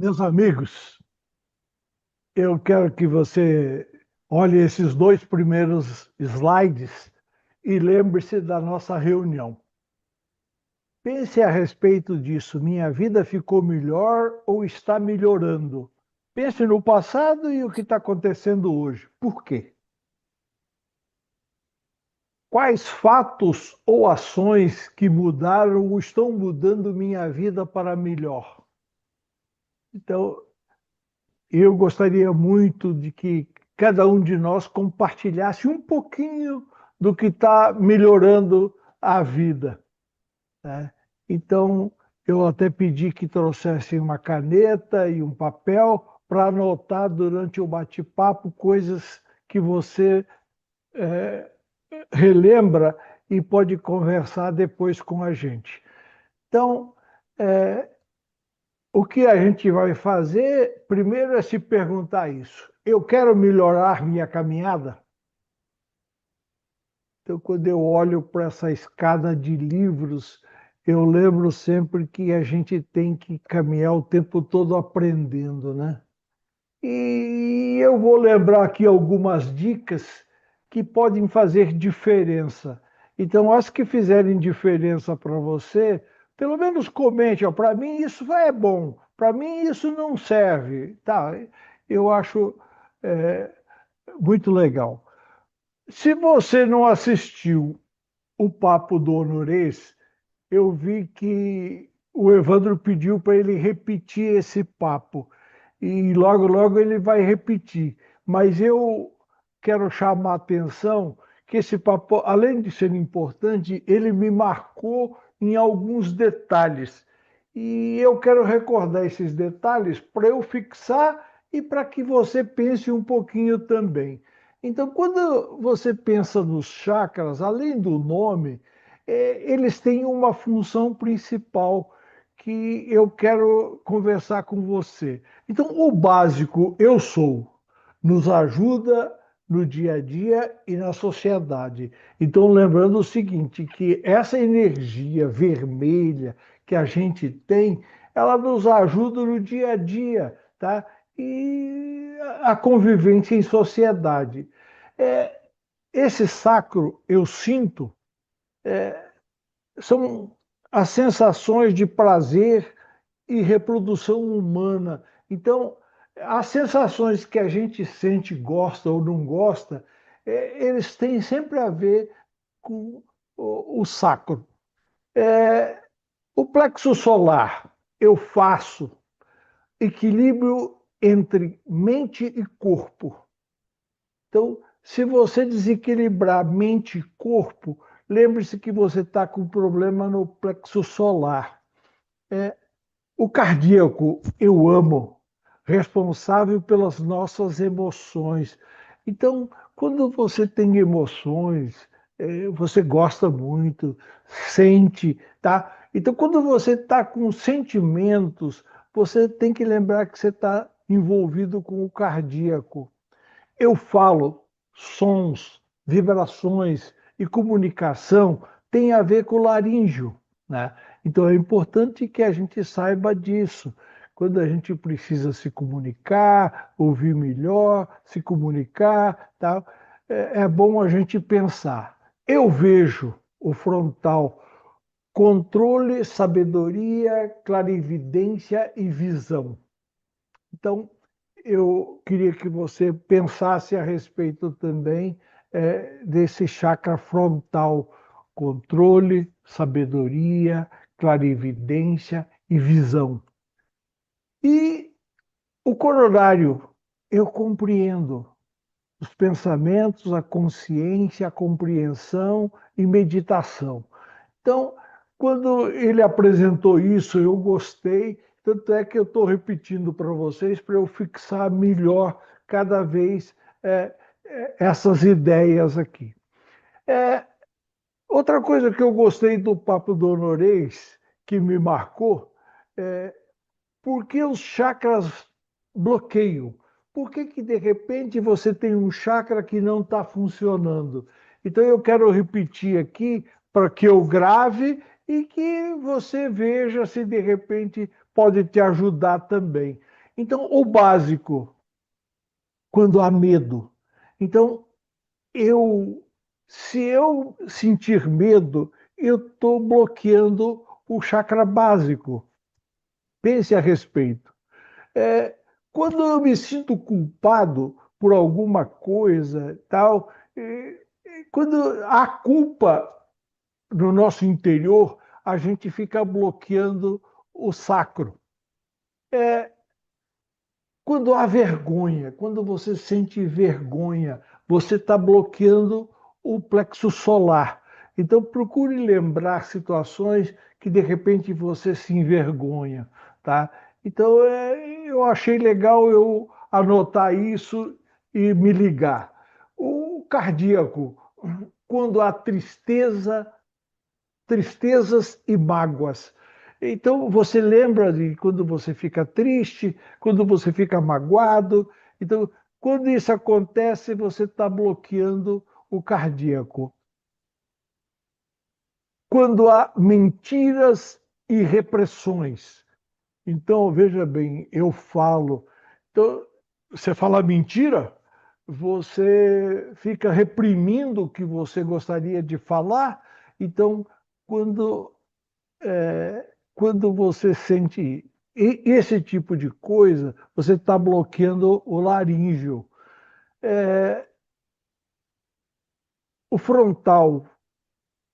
Meus amigos, eu quero que você olhe esses dois primeiros slides e lembre-se da nossa reunião. Pense a respeito disso. Minha vida ficou melhor ou está melhorando? Pense no passado e o que está acontecendo hoje. Por quê? Quais fatos ou ações que mudaram ou estão mudando minha vida para melhor? Então, eu gostaria muito de que cada um de nós compartilhasse um pouquinho do que está melhorando a vida, né? Então, eu até pedi que trouxessem uma caneta e um papel para anotar durante o bate-papo coisas que você relembra e pode conversar depois com a gente. Então, é, o que a gente vai fazer, primeiro é se perguntar isso. Eu quero melhorar minha caminhada? Então, quando eu olho para essa escada de livros, eu lembro sempre que a gente tem que caminhar o tempo todo aprendendo, né? E eu vou lembrar aqui algumas dicas que podem fazer diferença. Então, as que fizerem diferença para você, pelo menos comente, ó, para mim isso é bom, para mim isso não serve. Tá, eu acho é, muito legal. Se você não assistiu o Papo do Honorês, eu vi que o Evandro pediu para ele repetir esse papo. E logo, logo ele vai repetir. Mas eu quero chamar a atenção que esse papo, além de ser importante, ele me marcou em alguns detalhes. E eu quero recordar esses detalhes para eu fixar e para que você pense um pouquinho também. Então, quando você pensa nos chakras, além do nome, eles têm uma função principal que eu quero conversar com você. Então, o básico, eu sou, nos ajuda no dia a dia e na sociedade. Então, lembrando o seguinte, que essa energia vermelha que a gente tem, ela nos ajuda no dia a dia, tá? E a convivência em sociedade. É, esse sacro, eu sinto, são as sensações de prazer e reprodução humana. Então, as sensações que a gente sente, gosta ou não gosta, eles têm sempre a ver com o sacro. O plexo solar, eu faço equilíbrio entre mente e corpo. Então, se você desequilibrar mente e corpo, lembre-se que você está com problema no plexo solar. O cardíaco, eu amo, responsável pelas nossas emoções. Então, quando você tem emoções, você gosta muito, sente, tá? Então, quando você está com sentimentos, você tem que lembrar que você está envolvido com o cardíaco. Eu falo, sons, vibrações e comunicação tem a ver com o laríngeo, né? Então é importante que a gente saiba disso. Quando a gente precisa se comunicar, ouvir melhor, se comunicar, tal, é bom a gente pensar. Eu vejo o frontal, controle, sabedoria, clarividência e visão. Então, eu queria que você pensasse a respeito também desse chakra frontal, controle, sabedoria, clarividência e visão. E o coronário, eu compreendo os pensamentos, a consciência, a compreensão e meditação. Então, quando ele apresentou isso, eu gostei, tanto é que eu estou repetindo para vocês para eu fixar melhor cada vez essas ideias aqui. É, outra coisa que eu gostei do Papo do Honorês, que me marcou, é por que os chakras bloqueiam? Por que que de repente você tem um chakra que não está funcionando? Então eu quero repetir aqui para que eu grave e que você veja se de repente pode te ajudar também. Então, o básico, quando há medo. Então, eu, se eu sentir medo, eu estou bloqueando o chakra básico. Pense a respeito. É, quando eu me sinto culpado por alguma coisa, tal, quando há culpa no nosso interior, a gente fica bloqueando o sacro. É, quando há vergonha, quando você sente vergonha, você está bloqueando o plexo solar. Então, procure lembrar situações que de repente você se envergonha, tá? Então, eu achei legal eu anotar isso e me ligar. O cardíaco, quando há tristeza, tristezas e mágoas. Então, você lembra de quando você fica triste, quando você fica magoado. Então, quando isso acontece, você está bloqueando o cardíaco. Quando há mentiras e repressões. Então, veja bem, eu falo. Então, você fala mentira, você fica reprimindo o que você gostaria de falar. Então, quando quando você sente esse tipo de coisa, você está bloqueando o laríngeo. É, o frontal,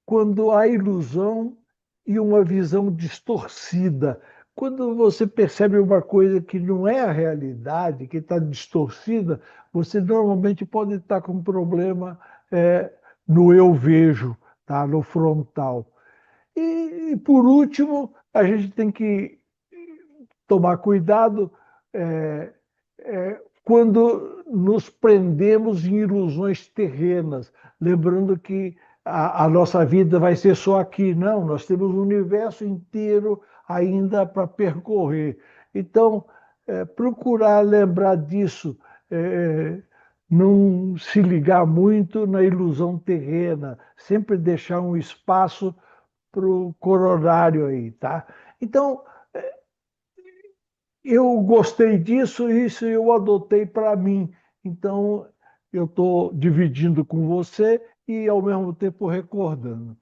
quando há ilusão e uma visão distorcida. Quando você percebe uma coisa que não é a realidade, que está distorcida, você normalmente pode estar com um problema no eu vejo, tá? No frontal. E, por último, a gente tem que tomar cuidado é, quando nos prendemos em ilusões terrenas, lembrando que a nossa vida vai ser só aqui. Não, nós temos um universo inteiro ainda para percorrer. Então, procurar lembrar disso, é, não se ligar muito na ilusão terrena, sempre deixar um espaço para o coronário aí, tá? Então, eu gostei disso, isso eu adotei para mim. Então, eu estou dividindo com você e, ao mesmo tempo, recordando.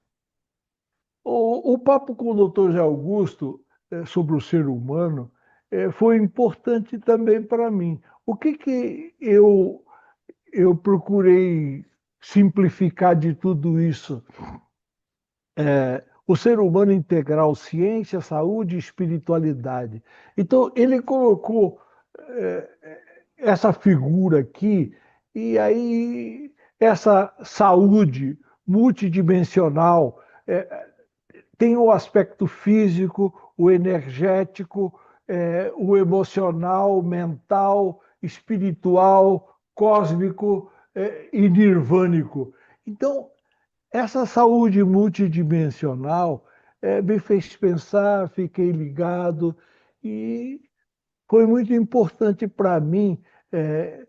O papo com o doutor Zé Augusto sobre o ser humano foi importante também para mim. O que, que eu procurei simplificar de tudo isso? O ser humano integral, ciência, saúde e espiritualidade. Então, ele colocou eh, essa figura aqui, e aí essa saúde multidimensional tem o aspecto físico, o energético, o emocional, mental, espiritual, cósmico e nirvânico. Então, essa saúde multidimensional me fez pensar, fiquei ligado e foi muito importante para mim é,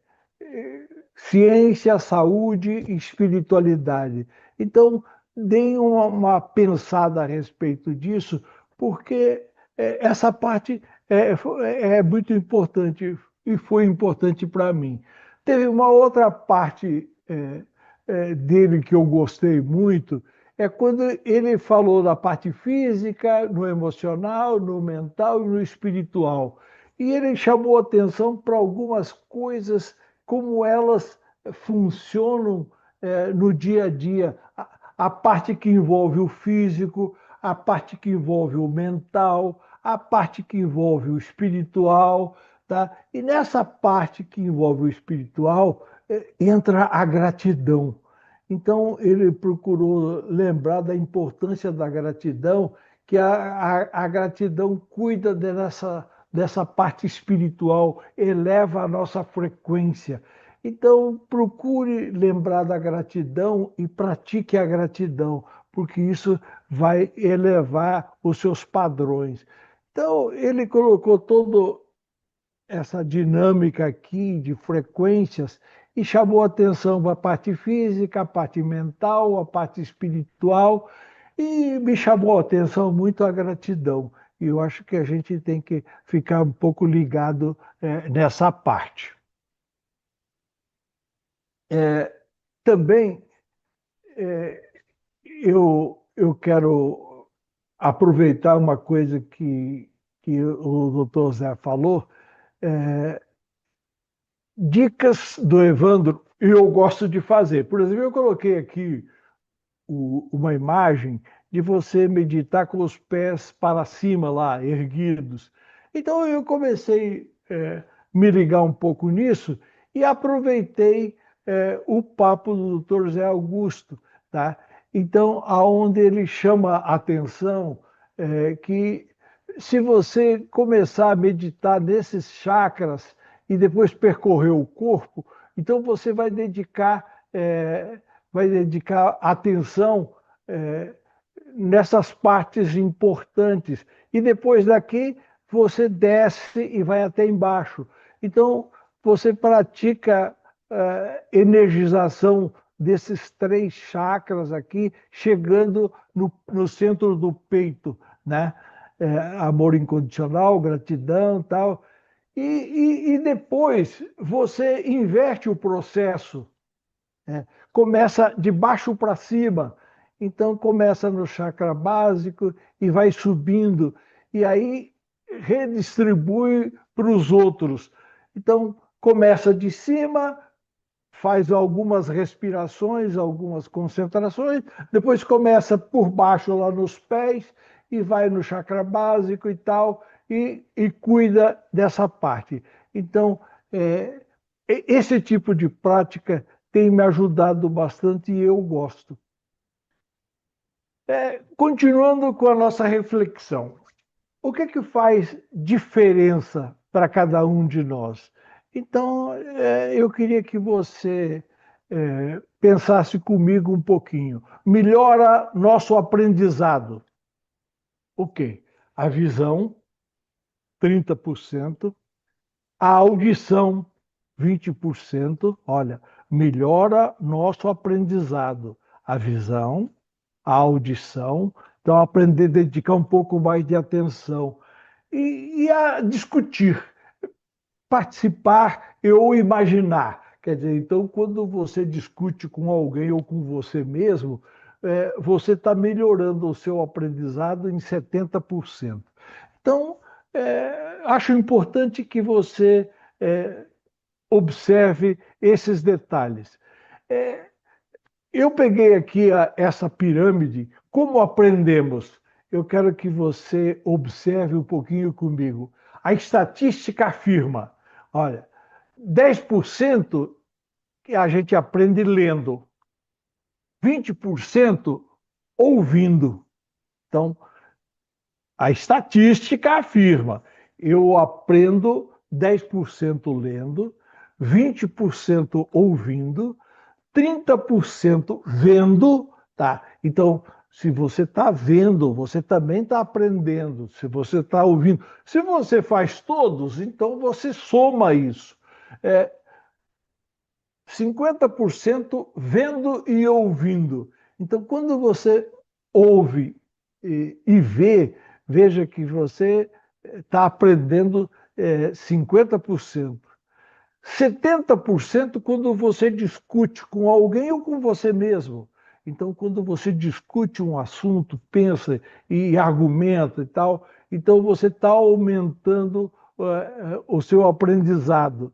ciência, saúde e espiritualidade. Então, deem uma pensada a respeito disso, porque essa parte é muito importante e foi importante para mim. Teve uma outra parte dele que eu gostei muito, é quando ele falou da parte física, no emocional, no mental e no espiritual. E ele chamou atenção para algumas coisas, como elas funcionam no dia a dia. A parte que envolve o físico, a parte que envolve o mental, a parte que envolve o espiritual, tá? E nessa parte que envolve o espiritual, entra a gratidão. Então, ele procurou lembrar da importância da gratidão, que a gratidão cuida dessa parte espiritual, eleva a nossa frequência. Então, procure lembrar da gratidão e pratique a gratidão, porque isso vai elevar os seus padrões. Então, ele colocou todo essa dinâmica aqui de frequências e chamou atenção para a parte física, a parte mental, a parte espiritual e me chamou a atenção muito a gratidão. E eu acho que a gente tem que ficar um pouco ligado nessa parte. É, também eu quero aproveitar uma coisa que o doutor Zé falou, é, dicas do Evandro, e eu gosto de fazer. Por exemplo, eu coloquei aqui uma imagem de você meditar com os pés para cima lá, erguidos. Então eu comecei me ligar um pouco nisso e aproveitei o papo do Dr. Zé Augusto, tá? Então, aonde ele chama a atenção que se você começar a meditar nesses chakras e depois percorrer o corpo, então você vai dedicar atenção é, nessas partes importantes. E depois daqui, você desce e vai até embaixo. Então, você pratica energização desses três chakras aqui, chegando no centro do peito, né? Amor incondicional, gratidão, tal. E depois você inverte o processo, né? Começa de baixo para cima. Então começa no chakra básico e vai subindo. E aí redistribui para os outros. Então começa de cima, faz algumas respirações, algumas concentrações, depois começa por baixo lá nos pés e vai no chakra básico e tal, e cuida dessa parte. Então, é, esse tipo de prática tem me ajudado bastante e eu gosto. Continuando com a nossa reflexão, o que é que faz diferença para cada um de nós? Então, eu queria que você pensasse comigo um pouquinho. Melhora nosso aprendizado. O quê? A visão, 30%, a audição, 20%. Olha, melhora nosso aprendizado. A visão, a audição. Então, aprender a dedicar um pouco mais de atenção e a discutir, participar ou imaginar. Quer dizer, então, quando você discute com alguém ou com você mesmo, você está melhorando o seu aprendizado em 70%. Então, acho importante que você observe esses detalhes. É, eu peguei aqui essa pirâmide, como aprendemos? Eu quero que você observe um pouquinho comigo. A estatística afirma, olha, 10% que a gente aprende lendo, 20% ouvindo. Então, a estatística afirma, eu aprendo 10% lendo, 20% ouvindo, 30% vendo, tá? Então, se você está vendo, você também está aprendendo. Se você está ouvindo, se você faz todos, então você soma isso. É, 50% vendo e ouvindo. Então, quando você ouve e vê, veja que você está aprendendo 50%. 70% quando você discute com alguém ou com você mesmo. Então, quando você discute um assunto, pensa e argumenta e tal, então você está aumentando o seu aprendizado.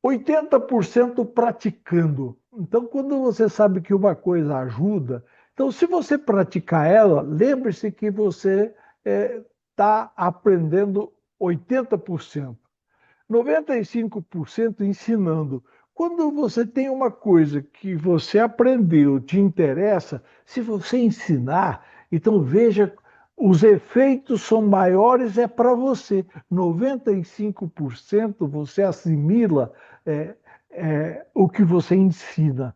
80% praticando. Então, quando você sabe que uma coisa ajuda, então, se você praticar ela, lembre-se que você está aprendendo 80%. 95% ensinando. Quando você tem uma coisa que você aprendeu, te interessa, se você ensinar, então veja, os efeitos são maiores, é para você. 95% você assimila é, o que você ensina.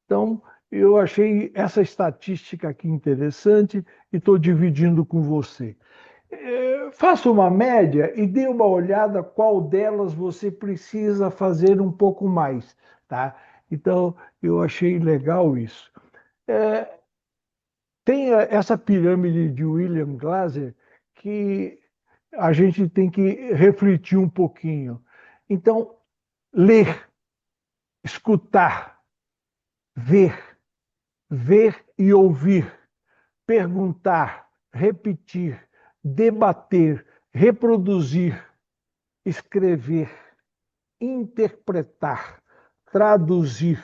Então, eu achei essa estatística aqui interessante e estou dividindo com você. Faça uma média e dê uma olhada qual delas você precisa fazer um pouco mais, tá? Então, eu achei legal isso. Tem essa pirâmide de William Glasser que a gente tem que refletir um pouquinho. Então, ler, escutar, ver, ver e ouvir, perguntar, repetir, debater, reproduzir, escrever, interpretar, traduzir,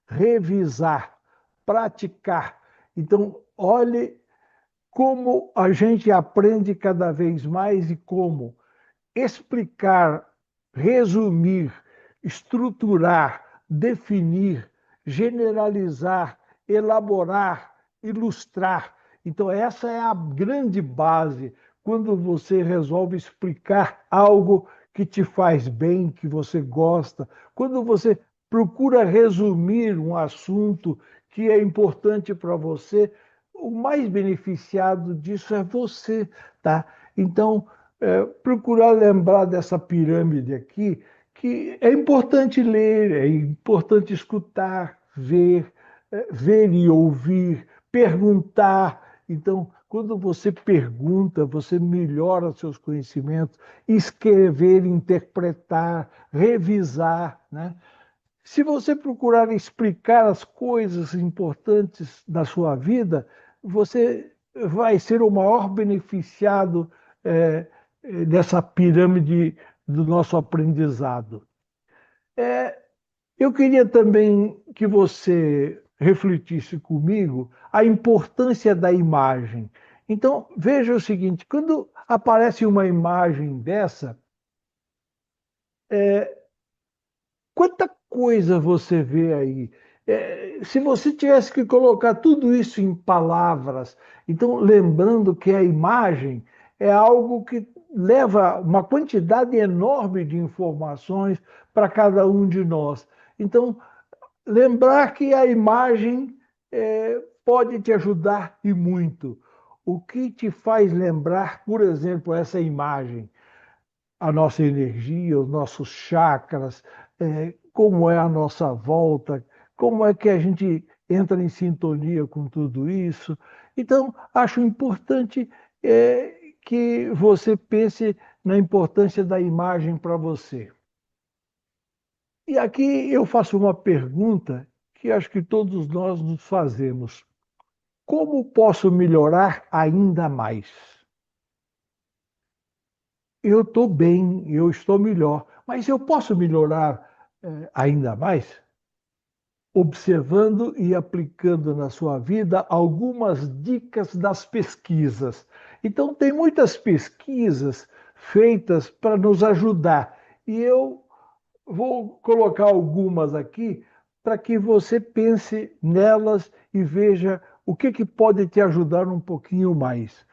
revisar, praticar. Então, olhe como a gente aprende cada vez mais e como explicar, resumir, estruturar, definir, generalizar, elaborar, ilustrar. Então, essa é a grande base quando você resolve explicar algo que te faz bem, que você gosta, quando você procura resumir um assunto que é importante para você, o mais beneficiado disso é você, tá? Então, procurar lembrar dessa pirâmide aqui, que é importante ler, é importante escutar, ver, ver e ouvir, perguntar. Então, quando você pergunta, você melhora seus conhecimentos, escrever, interpretar, revisar, né? Se você procurar explicar as coisas importantes da sua vida, você vai ser o maior beneficiado é, dessa pirâmide do nosso aprendizado. Eu queria também que você refletisse comigo a importância da imagem. Então, veja o seguinte: quando aparece uma imagem dessa, quanta coisa você vê aí? Se você tivesse que colocar tudo isso em palavras, então lembrando que a imagem é algo que leva uma quantidade enorme de informações para cada um de nós. Então, lembrar que a imagem pode te ajudar e muito. O que te faz lembrar, por exemplo, essa imagem? A nossa energia, os nossos chakras, como é a nossa volta, como é que a gente entra em sintonia com tudo isso. Então, acho importante que você pense na importância da imagem para você. E aqui eu faço uma pergunta que acho que todos nós nos fazemos. Como posso melhorar ainda mais? Eu estou bem, eu estou melhor, mas eu posso melhorar ainda mais? Observando e aplicando na sua vida algumas dicas das pesquisas. Então, tem muitas pesquisas feitas para nos ajudar, e eu vou colocar algumas aqui para que você pense nelas e veja o que pode te ajudar um pouquinho mais.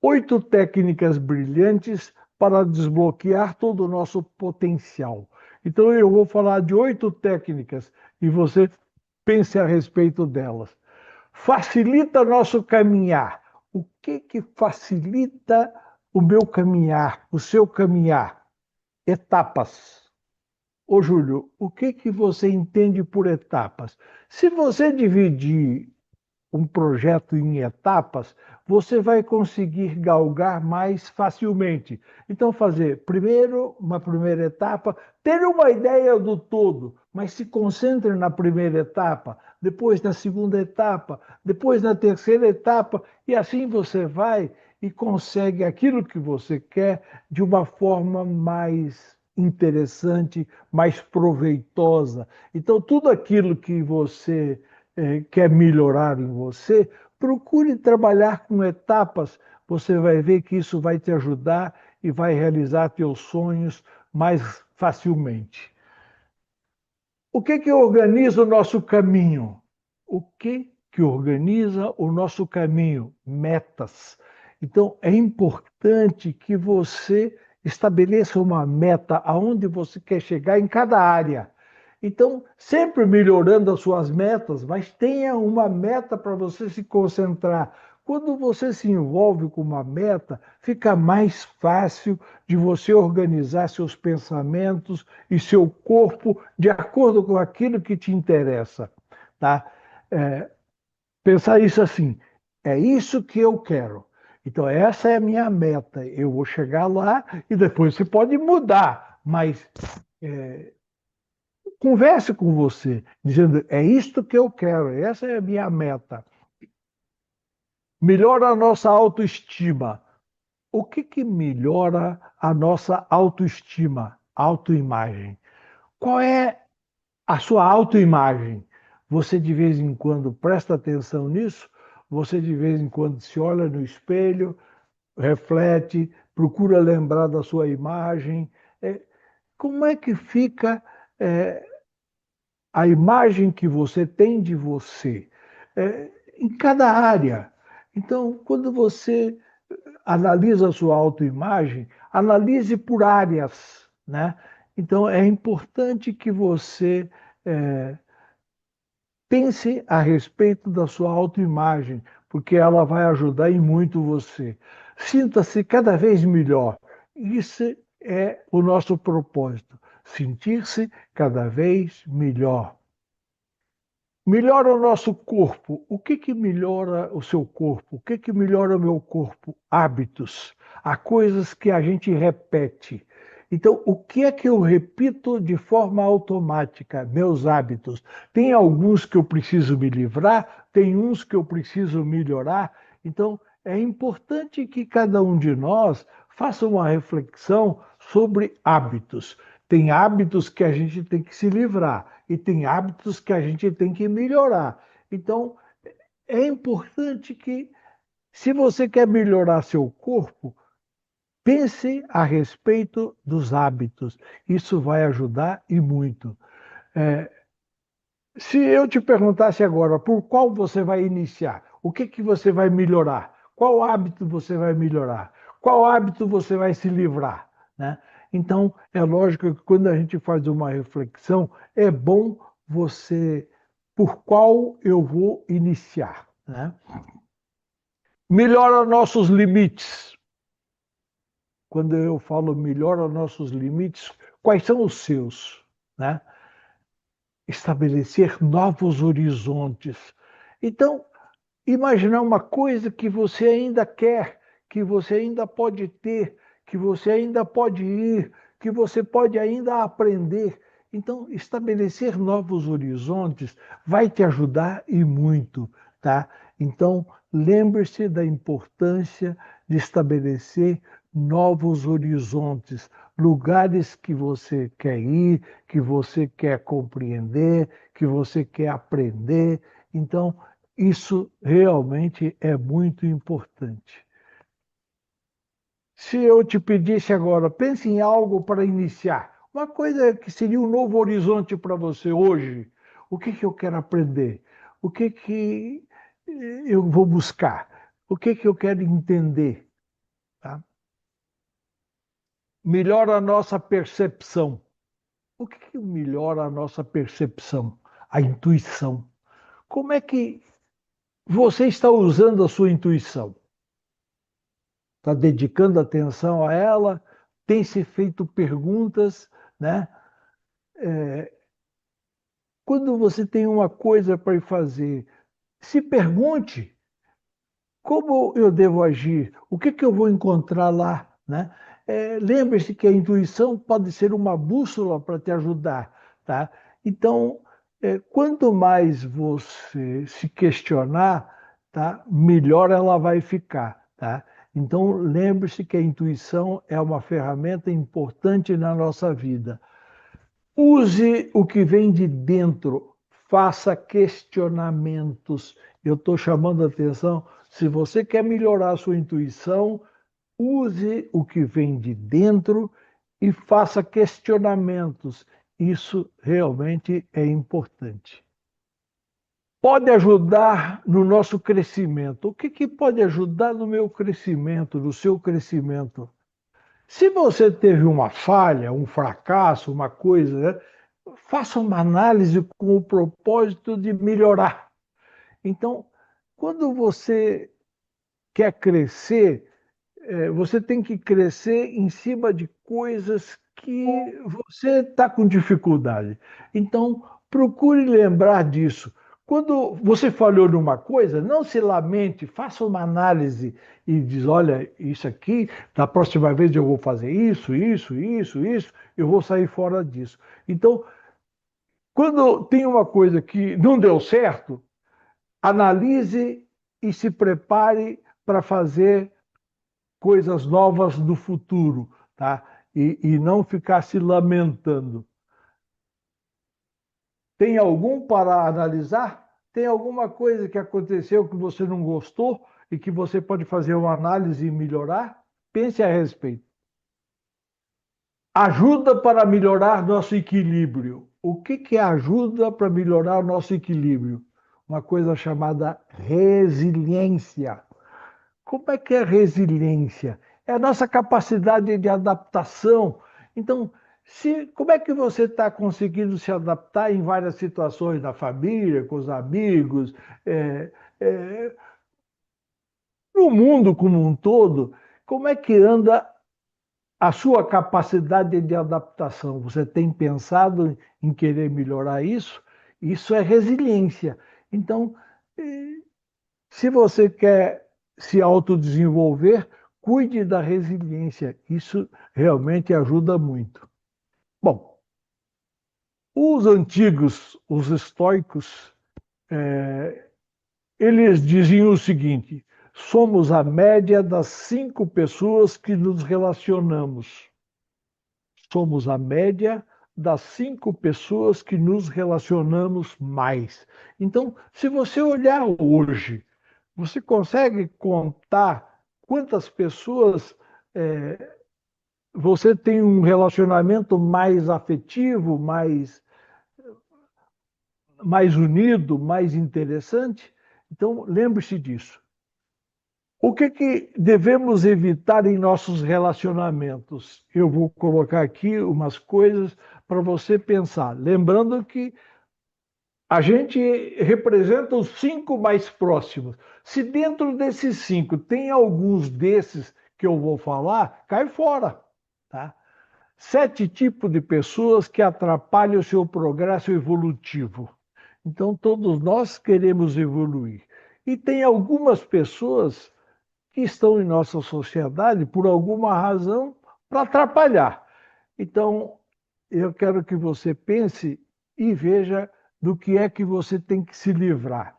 8 técnicas brilhantes para desbloquear todo o nosso potencial. Então, eu vou falar de 8 técnicas e você pense a respeito delas. Facilita nosso caminhar. O que facilita o meu caminhar, o seu caminhar? Etapas. Ô, Júlio, o que você entende por etapas? Se você dividir um projeto em etapas, você vai conseguir galgar mais facilmente. Então, fazer primeiro uma primeira etapa, ter uma ideia do todo, mas se concentre na primeira etapa, depois na segunda etapa, depois na terceira etapa, e assim você vai e consegue aquilo que você quer de uma forma mais interessante, mais proveitosa. Então, tudo aquilo que você quer melhorar em você, procure trabalhar com etapas. Você vai ver que isso vai te ajudar e vai realizar teus sonhos mais facilmente. O que organiza o nosso caminho? O que organiza o nosso caminho? Metas. Então, é importante que você estabeleça uma meta aonde você quer chegar em cada área. Então, sempre melhorando as suas metas, mas tenha uma meta para você se concentrar. Quando você se envolve com uma meta, fica mais fácil de você organizar seus pensamentos e seu corpo de acordo com aquilo que te interessa, tá? É, pensar isso assim, é isso que eu quero. Então, essa é a minha meta. Eu vou chegar lá e depois você pode mudar, mas converse com você, dizendo: é isto que eu quero, essa é a minha meta. Melhora a nossa autoestima. O que que melhora a nossa autoestima, autoimagem? Qual é a sua autoimagem? Você de vez em quando presta atenção nisso? Você de vez em quando se olha no espelho, reflete, procura lembrar da sua imagem? É, como é que fica é, a imagem que você tem de você em cada área? Então, quando você analisa a sua autoimagem, analise por áreas, né? Então, é importante que você pense a respeito da sua autoimagem, porque ela vai ajudar em muito você. Sinta-se cada vez melhor. Isso é o nosso propósito, sentir-se cada vez melhor. Melhora o nosso corpo. O que que melhora o seu corpo? O que que melhora o meu corpo? Hábitos. Há coisas que a gente repete. Então, o que é que eu repito de forma automática? Meus hábitos. Tem alguns que eu preciso me livrar, tem uns que eu preciso melhorar. Então, é importante que cada um de nós faça uma reflexão sobre hábitos. Tem hábitos que a gente tem que se livrar e tem hábitos que a gente tem que melhorar. Então, é importante que, se você quer melhorar seu corpo, pense a respeito dos hábitos. Isso vai ajudar e muito. É, se eu te perguntasse agora por qual você vai iniciar, o que que você vai melhorar? Qual hábito você vai melhorar? Qual hábito você vai se livrar? Né? Então, é lógico que quando a gente faz uma reflexão, é bom você, por qual eu vou iniciar? Né? Melhora nossos limites. Quando eu falo melhora nossos limites, quais são os seus? Né? Estabelecer novos horizontes. Então, imaginar uma coisa que você ainda quer, que você ainda pode ter, que você ainda pode ir, que você pode ainda aprender. Então, estabelecer novos horizontes vai te ajudar e muito, tá? Então, lembre-se da importância de estabelecer novos horizontes, lugares que você quer ir, que você quer compreender, que você quer aprender. Então, isso realmente é muito importante. Se eu te pedisse agora, pense em algo para iniciar, uma coisa que seria um novo horizonte para você hoje, o que que eu quero aprender? O que que eu vou buscar? O que que eu quero entender? Tá? Melhora a nossa percepção. O que que melhora a nossa percepção? A intuição. Como é que você está usando a sua intuição? Está dedicando atenção a ela, tem se feito perguntas, né? Quando você tem uma coisa para fazer, se pergunte como eu devo agir, o que que eu vou encontrar lá, né? Lembre-se que a intuição pode ser uma bússola para te ajudar, tá? Então, quanto mais você se questionar, tá? Melhor ela vai ficar, tá? Então, lembre-se que a intuição é uma ferramenta importante na nossa vida. Use o que vem de dentro, faça questionamentos. Eu estou chamando a atenção. Se você quer melhorar a sua intuição, use o que vem de dentro e faça questionamentos. Isso realmente é importante. Pode ajudar no nosso crescimento. O que que pode ajudar no meu crescimento, no seu crescimento? Se você teve uma falha, um fracasso, uma coisa, né, faça uma análise com o propósito de melhorar. Então, quando você quer crescer, você tem que crescer em cima de coisas que você está com dificuldade. Então, procure lembrar disso. Quando você falhou numa coisa, não se lamente, faça uma análise e diz, olha, isso aqui, da próxima vez eu vou fazer isso, eu vou sair fora disso. Então, quando tem uma coisa que não deu certo, analise e se prepare para fazer coisas novas no futuro, tá? E não ficar se lamentando. Tem algum para analisar? Tem alguma coisa que aconteceu que você não gostou e que você pode fazer uma análise e melhorar? Pense a respeito. Ajuda para melhorar nosso equilíbrio. O que que é ajuda para melhorar nosso equilíbrio? Uma coisa chamada resiliência. Como é que é resiliência? É a nossa capacidade de adaptação. Então, como é que você está conseguindo se adaptar em várias situações da família, com os amigos, é, é, no mundo como um todo? Como é que anda a sua capacidade de adaptação? Você tem pensado em querer melhorar isso? Isso é resiliência. Então, se você quer se autodesenvolver, cuide da resiliência. Isso realmente ajuda muito. Bom, os antigos, os estoicos, eles diziam o seguinte: somos a média das 5 pessoas que nos relacionamos. Somos a média das 5 pessoas que nos relacionamos mais. Então, se você olhar hoje, você consegue contar quantas pessoas você tem um relacionamento mais afetivo, mais unido, mais interessante? Então, lembre-se disso. O que que devemos evitar em nossos relacionamentos? Eu vou colocar aqui umas coisas para você pensar. Lembrando que a gente representa os 5 mais próximos. Se dentro desses 5 tem alguns desses que eu vou falar, cai fora, tá? 7 tipos de pessoas que atrapalham o seu progresso evolutivo. Então, todos nós queremos evoluir. E tem algumas pessoas que estão em nossa sociedade, por alguma razão, para atrapalhar. Então, eu quero que você pense e veja do que é que você tem que se livrar.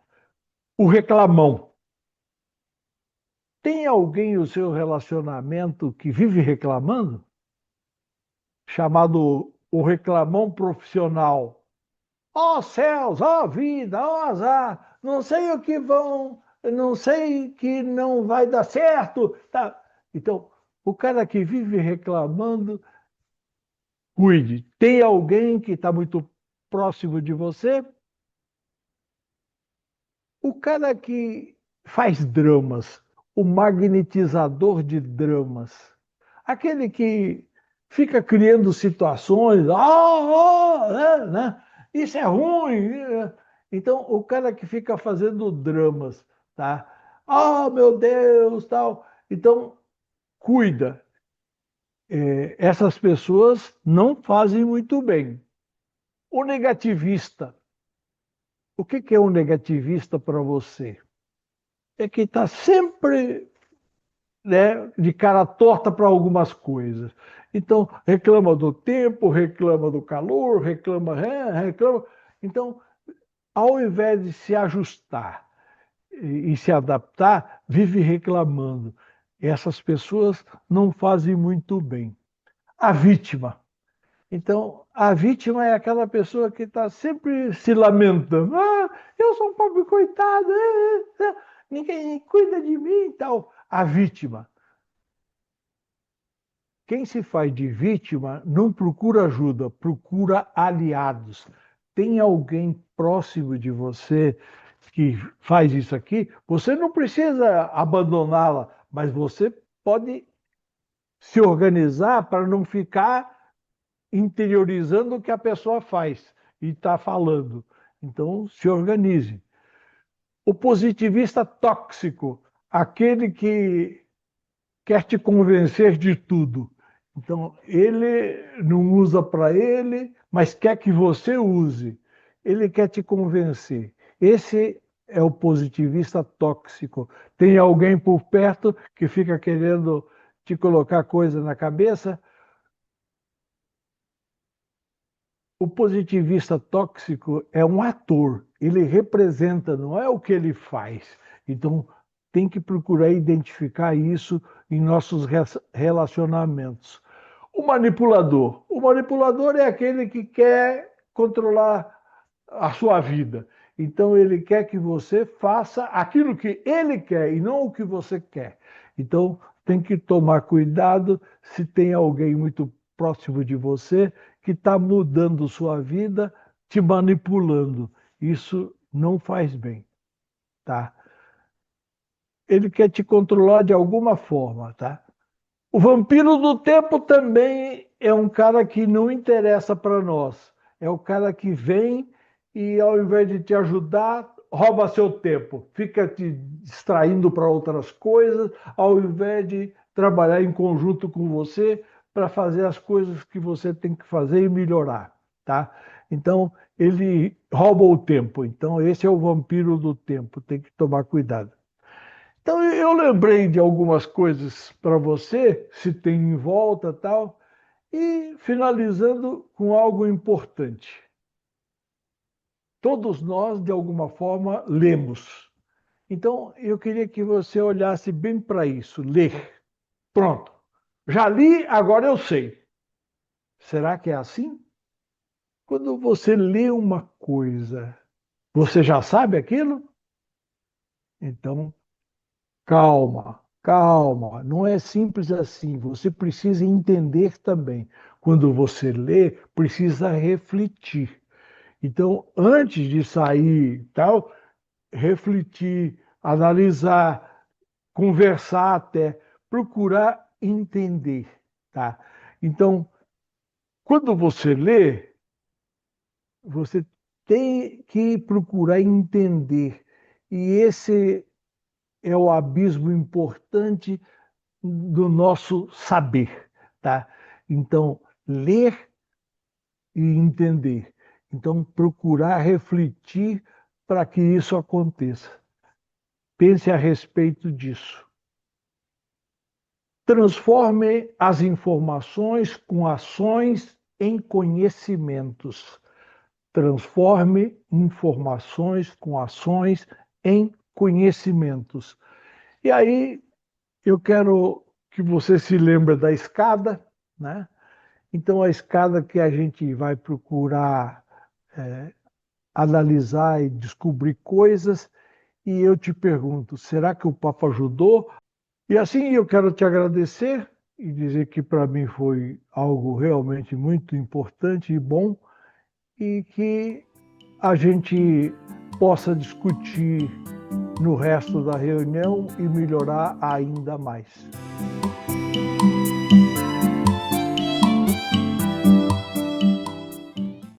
O reclamão. Tem alguém no seu relacionamento que vive reclamando? Chamado o reclamão profissional. Ó oh, céus, ó oh, vida, ó oh, azar, não sei o que vão, não sei que não vai dar certo. Tá? Então, o cara que vive reclamando, cuide. Tem alguém que está muito próximo de você? O cara que faz dramas, o magnetizador de dramas, aquele que fica criando situações, né? Isso é ruim. Então, o cara que fica fazendo dramas, tá? Oh, meu Deus, tal. Então, cuida. Essas pessoas não fazem muito bem. O negativista. O que que é um negativista para você? É que está sempre, né, de cara torta para algumas coisas. Então, reclama do tempo, reclama do calor, reclama. Então, ao invés de se ajustar e se adaptar, vive reclamando. Essas pessoas não fazem muito bem. A vítima. Então, a vítima é aquela pessoa que está sempre se lamentando. Ah, eu sou um pobre coitado, ninguém cuida de mim e tal. A vítima. Quem se faz de vítima não procura ajuda, procura aliados. Tem alguém próximo de você que faz isso aqui? Você não precisa abandoná-la, mas você pode se organizar para não ficar interiorizando o que a pessoa faz e está falando. Então, se organize. O positivista tóxico, aquele que quer te convencer de tudo. Então, ele não usa para ele, mas quer que você use. Ele quer te convencer. Esse é o positivista tóxico. Tem alguém por perto que fica querendo te colocar coisa na cabeça. O positivista tóxico é um ator, ele representa, não é o que ele faz. Então, tem que procurar identificar isso em nossos relacionamentos. O manipulador é aquele que quer controlar a sua vida. Então, ele quer que você faça aquilo que ele quer e não o que você quer. Então, tem que tomar cuidado se tem alguém muito próximo de você que está mudando sua vida, te manipulando. Isso não faz bem, tá? Ele quer te controlar de alguma forma, tá? O vampiro do tempo também é um cara que não interessa para nós. É o cara que vem e, ao invés de te ajudar, rouba seu tempo, fica te distraindo para outras coisas, ao invés de trabalhar em conjunto com você para fazer as coisas que você tem que fazer e melhorar, tá? Então, ele rouba o tempo. Então, esse é o vampiro do tempo, tem que tomar cuidado. Então eu lembrei de algumas coisas para você, se tem em volta tal, e finalizando com algo importante. Todos nós, de alguma forma, lemos. Então eu queria que você olhasse bem para isso, ler. Pronto. Já li, agora eu sei. Será que é assim? Quando você lê uma coisa, você já sabe aquilo? Então calma, calma, não é simples assim. Você precisa entender também. Quando você lê, precisa refletir. Então, antes de sair, tal, refletir, analisar, conversar até, procurar entender, tá? Então, quando você lê, você tem que procurar entender. E esse é o abismo importante do nosso saber, tá? Então, ler e entender. Então, procurar refletir para que isso aconteça. Pense a respeito disso. Transforme as informações com ações em conhecimentos. Transforme informações com ações em conhecimentos. E aí, eu quero que você se lembre da escada, né? Então, a escada que a gente vai procurar analisar e descobrir coisas, e eu te pergunto, será que o Papa ajudou? E assim eu quero te agradecer e dizer que para mim foi algo realmente muito importante e bom, e que a gente possa discutir no resto da reunião e melhorar ainda mais.